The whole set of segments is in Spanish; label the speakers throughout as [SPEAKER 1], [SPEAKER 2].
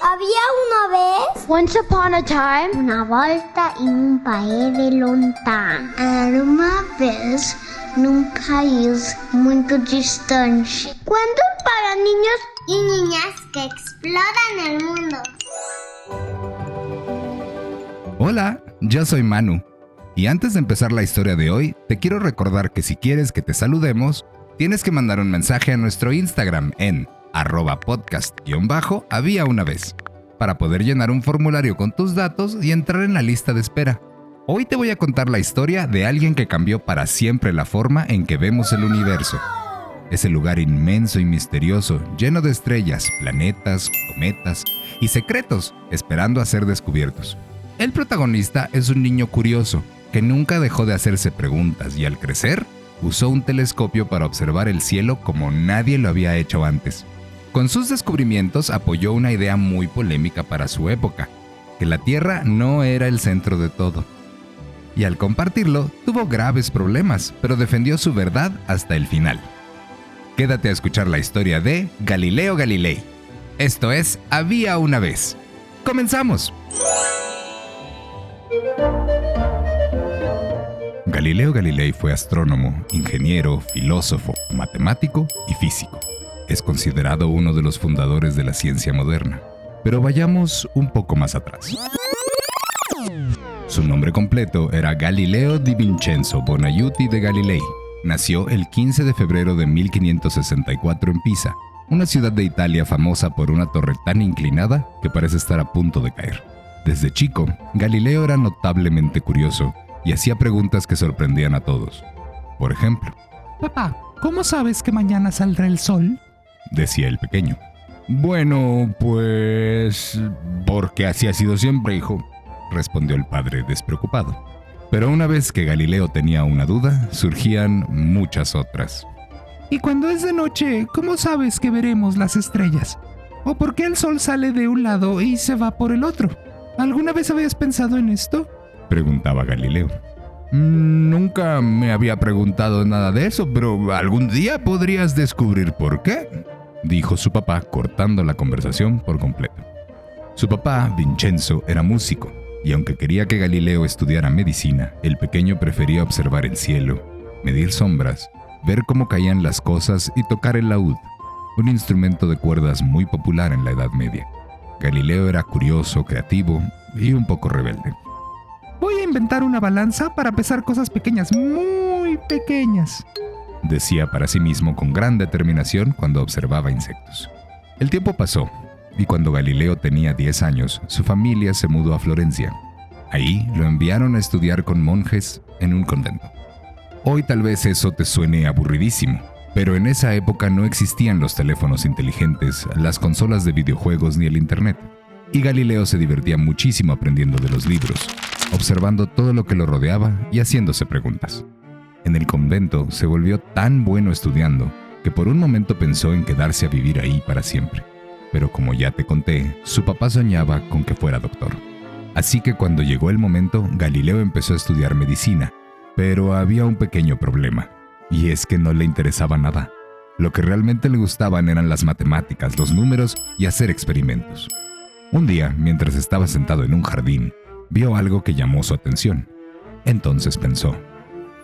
[SPEAKER 1] Había una vez,
[SPEAKER 2] Once upon a time,
[SPEAKER 1] una volta in un paese lontano. Era uma vez num país muito distante. Cuentos para niños y niñas que exploran el mundo.
[SPEAKER 3] Hola, yo soy Manu. Y antes de empezar la historia de hoy, te quiero recordar que si quieres que te saludemos, tienes que mandar un mensaje a nuestro Instagram en @podcast_había una vez, para poder llenar un formulario con tus datos y entrar en la lista de espera. Hoy te voy a contar la historia de alguien que cambió para siempre la forma en que vemos el universo. Ese lugar inmenso y misterioso, lleno de estrellas, planetas, cometas y secretos esperando a ser descubiertos. El protagonista es un niño curioso que nunca dejó de hacerse preguntas y al crecer, usó un telescopio para observar el cielo como nadie lo había hecho antes. Con sus descubrimientos apoyó una idea muy polémica para su época, que la Tierra no era el centro de todo. Y al compartirlo, tuvo graves problemas, pero defendió su verdad hasta el final. Quédate a escuchar la historia de Galileo Galilei. Esto es Había una vez. ¡Comenzamos! Galileo Galilei fue astrónomo, ingeniero, filósofo, matemático y físico. Es considerado uno de los fundadores de la ciencia moderna. Pero vayamos un poco más atrás. Su nombre completo era Galileo di Vincenzo Bonaiuti de Galilei. Nació el 15 de febrero de 1564 en Pisa, una ciudad de Italia famosa por una torre tan inclinada que parece estar a punto de caer. Desde chico, Galileo era notablemente curioso y hacía preguntas que sorprendían a todos. Por ejemplo,
[SPEAKER 4] Papá, ¿cómo sabes que mañana saldrá el sol?
[SPEAKER 3] Decía el pequeño. Bueno, pues... porque así ha sido siempre, hijo, respondió el padre despreocupado. Pero una vez que Galileo tenía una duda, surgían muchas otras.
[SPEAKER 4] ¿Y cuando es de noche, cómo sabes que veremos las estrellas? ¿O por qué el sol sale de un lado y se va por el otro? ¿Alguna vez habías pensado en esto?
[SPEAKER 3] Preguntaba Galileo. Nunca me había preguntado nada de eso, pero algún día podrías descubrir por qué, dijo su papá, cortando la conversación por completo. Su papá, Vincenzo, era músico, y aunque quería que Galileo estudiara medicina, el pequeño prefería observar el cielo, medir sombras, ver cómo caían las cosas y tocar el laúd, un instrumento de cuerdas muy popular en la Edad Media. Galileo era curioso, creativo y un poco rebelde.
[SPEAKER 4] Voy a inventar una balanza para pesar cosas pequeñas, muy pequeñas,
[SPEAKER 3] decía para sí mismo con gran determinación cuando observaba insectos. El tiempo pasó, y cuando Galileo tenía 10 años, su familia se mudó a Florencia. Ahí lo enviaron a estudiar con monjes en un convento. Hoy tal vez eso te suene aburridísimo, pero en esa época no existían los teléfonos inteligentes, las consolas de videojuegos ni el internet. Y Galileo se divertía muchísimo aprendiendo de los libros, observando todo lo que lo rodeaba y haciéndose preguntas. En el convento se volvió tan bueno estudiando que por un momento pensó en quedarse a vivir ahí para siempre. Pero como ya te conté, su papá soñaba con que fuera doctor. Así que cuando llegó el momento, Galileo empezó a estudiar medicina, pero había un pequeño problema, y es que no le interesaba nada. Lo que realmente le gustaban eran las matemáticas, los números y hacer experimentos. Un día, mientras estaba sentado en un jardín, vio algo que llamó su atención. Entonces pensó,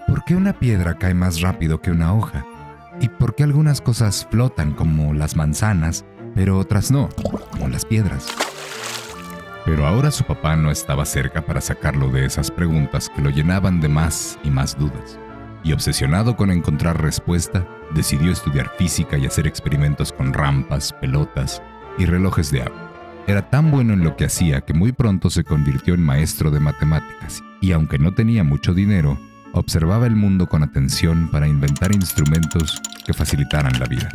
[SPEAKER 3] ¿por qué una piedra cae más rápido que una hoja? ¿Y por qué algunas cosas flotan como las manzanas, pero otras no, como las piedras? Pero ahora su papá no estaba cerca para sacarlo de esas preguntas que lo llenaban de más y más dudas. Y obsesionado con encontrar respuesta, decidió estudiar física y hacer experimentos con rampas, pelotas y relojes de agua. Era tan bueno en lo que hacía que muy pronto se convirtió en maestro de matemáticas y aunque no tenía mucho dinero, observaba el mundo con atención para inventar instrumentos que facilitaran la vida.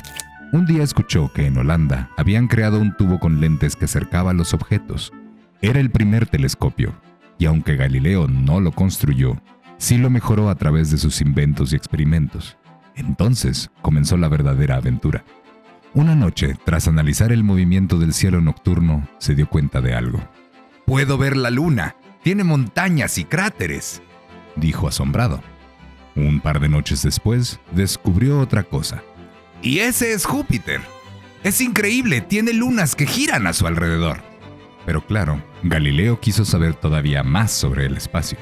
[SPEAKER 3] Un día escuchó que en Holanda habían creado un tubo con lentes que acercaba los objetos. Era el primer telescopio, y aunque Galileo no lo construyó, sí lo mejoró a través de sus inventos y experimentos. Entonces comenzó la verdadera aventura. Una noche, tras analizar el movimiento del cielo nocturno, se dio cuenta de algo. «¡Puedo ver la luna! ¡Tiene montañas y cráteres!», dijo asombrado. Un par de noches después, descubrió otra cosa. «¡Y ese es Júpiter! Es increíble, tiene lunas que giran a su alrededor». Pero claro, Galileo quiso saber todavía más sobre el espacio.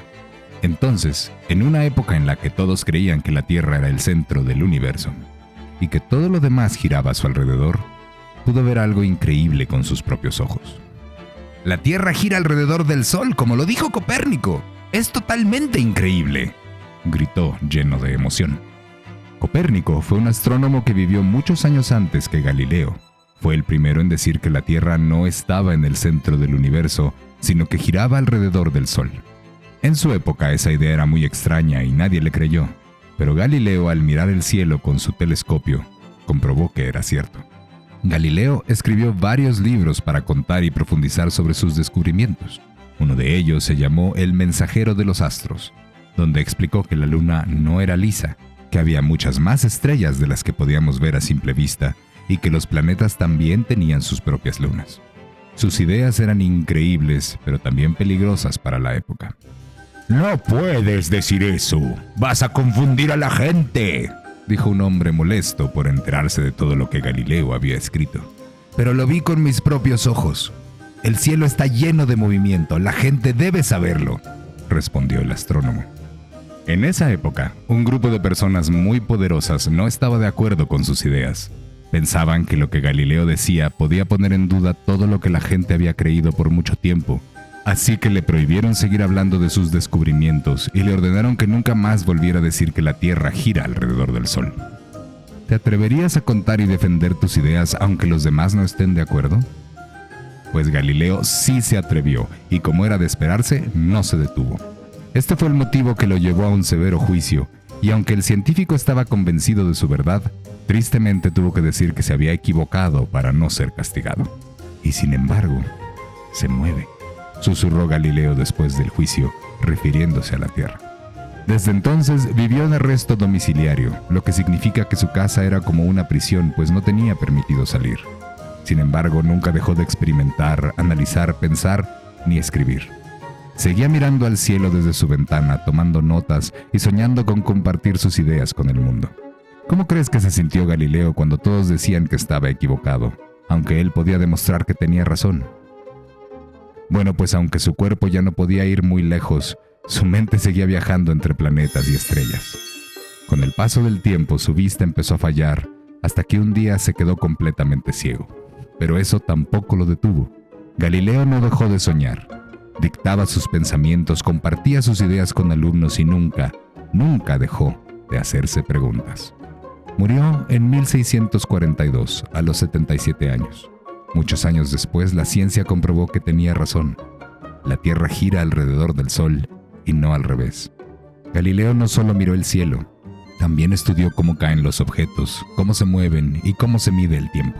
[SPEAKER 3] Entonces, en una época en la que todos creían que la Tierra era el centro del universo y que todo lo demás giraba a su alrededor, pudo ver algo increíble con sus propios ojos. La Tierra gira alrededor del Sol, como lo dijo Copérnico. ¡Es totalmente increíble!, gritó lleno de emoción. Copérnico fue un astrónomo que vivió muchos años antes que Galileo. Fue el primero en decir que la Tierra no estaba en el centro del universo, sino que giraba alrededor del Sol. En su época esa idea era muy extraña y nadie le creyó, pero Galileo, al mirar el cielo con su telescopio, comprobó que era cierto. Galileo escribió varios libros para contar y profundizar sobre sus descubrimientos. Uno de ellos se llamó El mensajero de los astros, donde explicó que la luna no era lisa, que había muchas más estrellas de las que podíamos ver a simple vista y que los planetas también tenían sus propias lunas. Sus ideas eran increíbles, pero también peligrosas para la época.
[SPEAKER 2] «No puedes decir eso. Vas a confundir a la gente»,
[SPEAKER 3] dijo un hombre molesto por enterarse de todo lo que Galileo había escrito. «Pero lo vi con mis propios ojos. El cielo está lleno de movimiento. La gente debe saberlo», respondió el astrónomo. En esa época, un grupo de personas muy poderosas no estaba de acuerdo con sus ideas. Pensaban que lo que Galileo decía podía poner en duda todo lo que la gente había creído por mucho tiempo, así que le prohibieron seguir hablando de sus descubrimientos y le ordenaron que nunca más volviera a decir que la Tierra gira alrededor del Sol. ¿Te atreverías a contar y defender tus ideas aunque los demás no estén de acuerdo? Pues Galileo sí se atrevió y, como era de esperarse, no se detuvo. Este fue el motivo que lo llevó a un severo juicio, y aunque el científico estaba convencido de su verdad, tristemente tuvo que decir que se había equivocado para no ser castigado. Y sin embargo, se mueve, susurró Galileo después del juicio, refiriéndose a la Tierra. Desde entonces vivió en arresto domiciliario, lo que significa que su casa era como una prisión, pues no tenía permitido salir. Sin embargo, nunca dejó de experimentar, analizar, pensar ni escribir. Seguía mirando al cielo desde su ventana, tomando notas y soñando con compartir sus ideas con el mundo. ¿Cómo crees que se sintió Galileo cuando todos decían que estaba equivocado, aunque él podía demostrar que tenía razón? Bueno, pues aunque su cuerpo ya no podía ir muy lejos, su mente seguía viajando entre planetas y estrellas. Con el paso del tiempo, su vista empezó a fallar, hasta que un día se quedó completamente ciego. Pero eso tampoco lo detuvo. Galileo no dejó de soñar. Dictaba sus pensamientos, compartía sus ideas con alumnos y nunca dejó de hacerse preguntas. Murió en 1642, a los 77 años. Muchos años después, la ciencia comprobó que tenía razón. La Tierra gira alrededor del Sol y no al revés. Galileo no solo miró el cielo, también estudió cómo caen los objetos, cómo se mueven y cómo se mide el tiempo.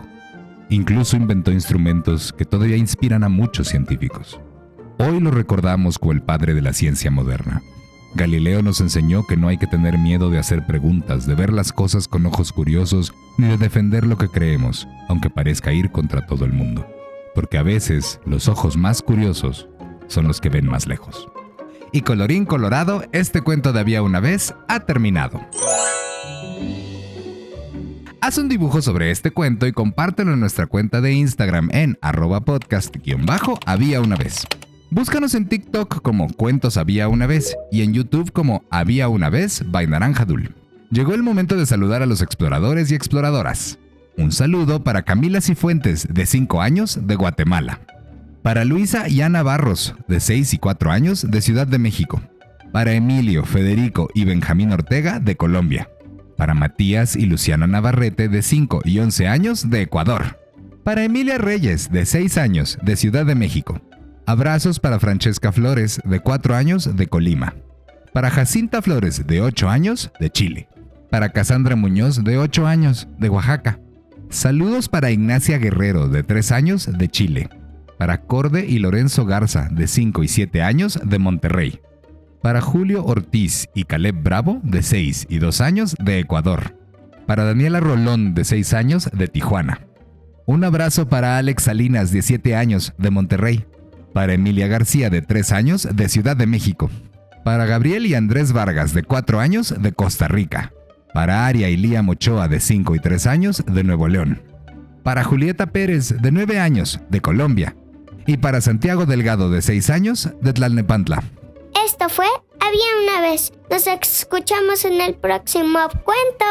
[SPEAKER 3] Incluso inventó instrumentos que todavía inspiran a muchos científicos. Hoy lo recordamos como el padre de la ciencia moderna. Galileo nos enseñó que no hay que tener miedo de hacer preguntas, de ver las cosas con ojos curiosos, ni de defender lo que creemos, aunque parezca ir contra todo el mundo. Porque a veces los ojos más curiosos son los que ven más lejos. Y colorín colorado, este cuento de Había una vez ha terminado. Haz un dibujo sobre este cuento y compártelo en nuestra cuenta de Instagram en @podcast_había una vez. Búscanos en TikTok como Cuentos Había una vez y en YouTube como Había una vez by Naranjadul. Llegó el momento de saludar a los exploradores y exploradoras. Un saludo para Camila Cifuentes, de 5 años, de Guatemala. Para Luisa y Ana Barros, de 6 y 4 años, de Ciudad de México. Para Emilio, Federico y Benjamín Ortega, de Colombia. Para Matías y Luciana Navarrete, de 5 y 11 años, de Ecuador. Para Emilia Reyes, de 6 años, de Ciudad de México. Abrazos para Francesca Flores, de 4 años, de Colima. Para Jacinta Flores, de 8 años, de Chile. Para Cassandra Muñoz, de 8 años, de Oaxaca. Saludos para Ignacia Guerrero, de 3 años, de Chile. Para Corde y Lorenzo Garza, de 5 y 7 años, de Monterrey. Para Julio Ortiz y Caleb Bravo, de 6 y 2 años, de Ecuador. Para Daniela Rolón, de 6 años, de Tijuana. Un abrazo para Alex Salinas, de 7 años, de Monterrey. Para Emilia García, de 3 años, de Ciudad de México. Para Gabriel y Andrés Vargas, de 4 años, de Costa Rica. Para Aria y Liam Ochoa, de 5 y 3 años, de Nuevo León. Para Julieta Pérez, de 9 años, de Colombia. Y para Santiago Delgado, de 6 años, de Tlalnepantla.
[SPEAKER 1] Esto fue Había una vez. Nos escuchamos en el próximo cuento.